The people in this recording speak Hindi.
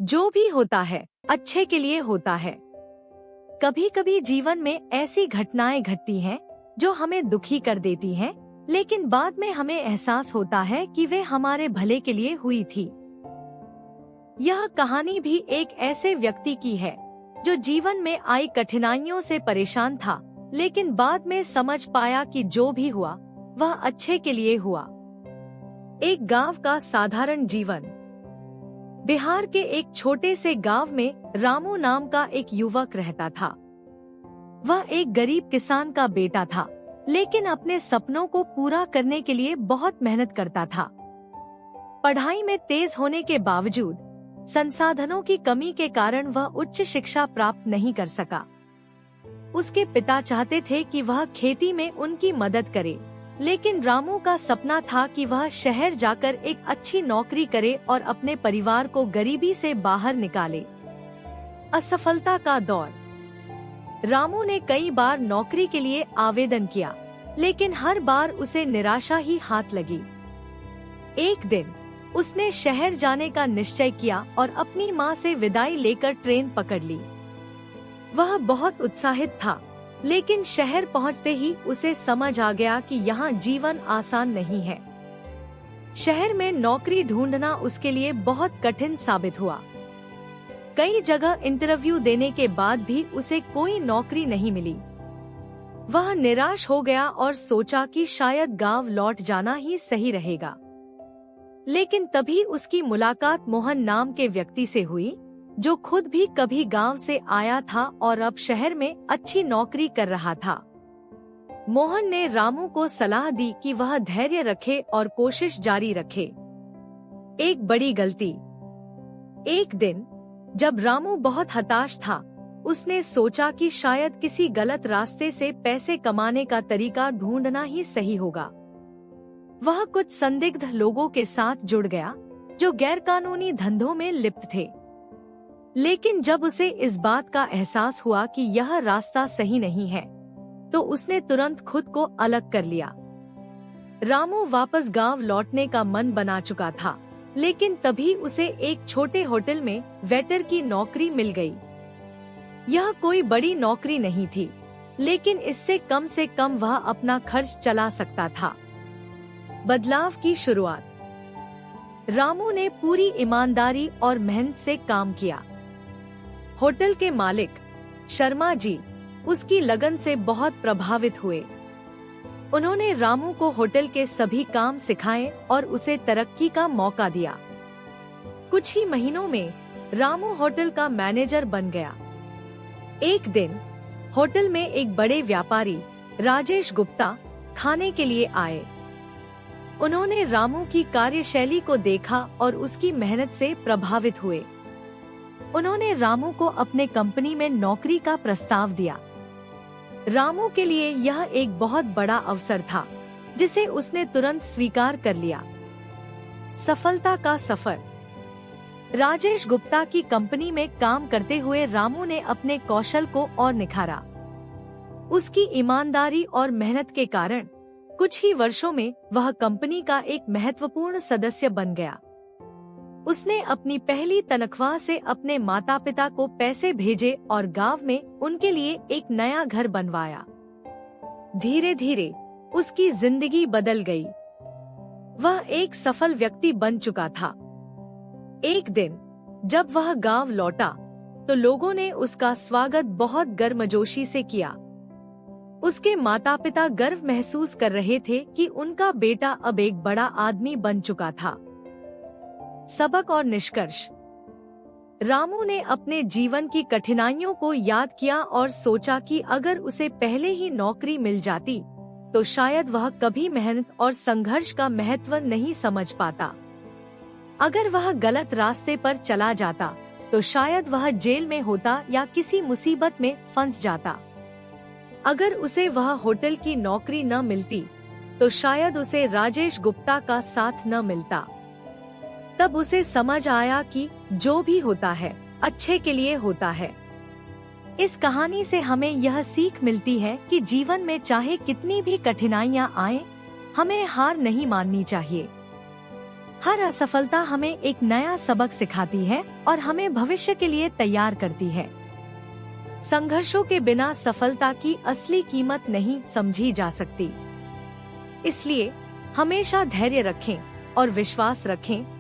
जो भी होता है अच्छे के लिए होता है। कभी कभी जीवन में ऐसी घटनाएं घटती हैं जो हमें दुखी कर देती हैं, लेकिन बाद में हमें एहसास होता है कि वे हमारे भले के लिए हुई थी। यह कहानी भी एक ऐसे व्यक्ति की है जो जीवन में आई कठिनाइयों से परेशान था, लेकिन बाद में समझ पाया कि जो भी हुआ वह अच्छे के लिए हुआ। एक गांव का साधारण जीवन। बिहार के एक छोटे से गांव में रामू नाम का एक युवक रहता था। वह एक गरीब किसान का बेटा था, लेकिन अपने सपनों को पूरा करने के लिए बहुत मेहनत करता था। पढ़ाई में तेज होने के बावजूद संसाधनों की कमी के कारण वह उच्च शिक्षा प्राप्त नहीं कर सका। उसके पिता चाहते थे कि वह खेती में उनकी मदद करे, लेकिन रामू का सपना था कि वह शहर जाकर एक अच्छी नौकरी करे और अपने परिवार को गरीबी से बाहर निकाले। असफलता का दौर। रामू ने कई बार नौकरी के लिए आवेदन किया, लेकिन हर बार उसे निराशा ही हाथ लगी। एक दिन उसने शहर जाने का निश्चय किया और अपनी मां से विदाई लेकर ट्रेन पकड़ ली। वह बहुत उत्साहित था, लेकिन शहर पहुंचते ही उसे समझ आ गया कि यहाँ जीवन आसान नहीं है। शहर में नौकरी ढूंढना उसके लिए बहुत कठिन साबित हुआ। कई जगह इंटरव्यू देने के बाद भी उसे कोई नौकरी नहीं मिली। वह निराश हो गया और सोचा कि शायद गांव लौट जाना ही सही रहेगा। लेकिन तभी उसकी मुलाकात मोहन नाम के व्यक्ति से हुई, जो खुद भी कभी गांव से आया था और अब शहर में अच्छी नौकरी कर रहा था। मोहन ने रामू को सलाह दी कि वह धैर्य रखे और कोशिश जारी रखे। एक बड़ी गलती। एक दिन जब रामू बहुत हताश था, उसने सोचा कि शायद किसी गलत रास्ते से पैसे कमाने का तरीका ढूंढना ही सही होगा। वह कुछ संदिग्ध लोगों के साथ जुड़ गया जो गैरकानूनी धंधों में लिप्त थे। लेकिन जब उसे इस बात का एहसास हुआ कि यह रास्ता सही नहीं है, तो उसने तुरंत खुद को अलग कर लिया। रामू वापस गांव लौटने का मन बना चुका था, लेकिन तभी उसे एक छोटे होटल में वेटर की नौकरी मिल गई। यह कोई बड़ी नौकरी नहीं थी, लेकिन इससे कम वह अपना खर्च चला सकता था। बदलाव की शुरुआत। रामू ने पूरी ईमानदारी और मेहनत से काम किया। होटल के मालिक शर्मा जी उसकी लगन से बहुत प्रभावित हुए। उन्होंने रामू को होटल के सभी काम सिखाए और उसे तरक्की का मौका दिया। कुछ ही महीनों में रामू होटल का मैनेजर बन गया। एक दिन होटल में एक बड़े व्यापारी राजेश गुप्ता खाने के लिए आए। उन्होंने रामू की कार्यशैली को देखा और उसकी मेहनत से प्रभावित हुए। उन्होंने रामू को अपने कंपनी में नौकरी का प्रस्ताव दिया। रामू के लिए यह एक बहुत बड़ा अवसर था, जिसे उसने तुरंत स्वीकार कर लिया। सफलता का सफर। राजेश गुप्ता की कंपनी में काम करते हुए रामू ने अपने कौशल को और निखारा। उसकी ईमानदारी और मेहनत के कारण कुछ ही वर्षों में वह कंपनी का एक महत्वपूर्ण सदस्य बन गया। उसने अपनी पहली तनख्वाह से अपने माता पिता को पैसे भेजे और गांव में उनके लिए एक नया घर बनवाया। धीरे धीरे उसकी जिंदगी बदल गई। वह एक सफल व्यक्ति बन चुका था। एक दिन जब वह गांव लौटा, तो लोगों ने उसका स्वागत बहुत गर्मजोशी से किया। उसके माता पिता गर्व महसूस कर रहे थे कि उनका बेटा अब एक बड़ा आदमी बन चुका था। सबक और निष्कर्ष। रामू ने अपने जीवन की कठिनाइयों को याद किया और सोचा कि अगर उसे पहले ही नौकरी मिल जाती, तो शायद वह कभी मेहनत और संघर्ष का महत्व नहीं समझ पाता। अगर वह गलत रास्ते पर चला जाता, तो शायद वह जेल में होता या किसी मुसीबत में फंस जाता। अगर उसे वह होटल की नौकरी न मिलती, तो शायद उसे राजेश गुप्ता का साथ न मिलता। तब उसे समझ आया कि जो भी होता है अच्छे के लिए होता है। इस कहानी से हमें यह सीख मिलती है कि जीवन में चाहे कितनी भी कठिनाइयां आएं, हमें हार नहीं माननी चाहिए। हर असफलता हमें एक नया सबक सिखाती है और हमें भविष्य के लिए तैयार करती है। संघर्षों के बिना सफलता की असली कीमत नहीं समझी जा सकती। इसलिए हमेशा धैर्य रखें और विश्वास रखें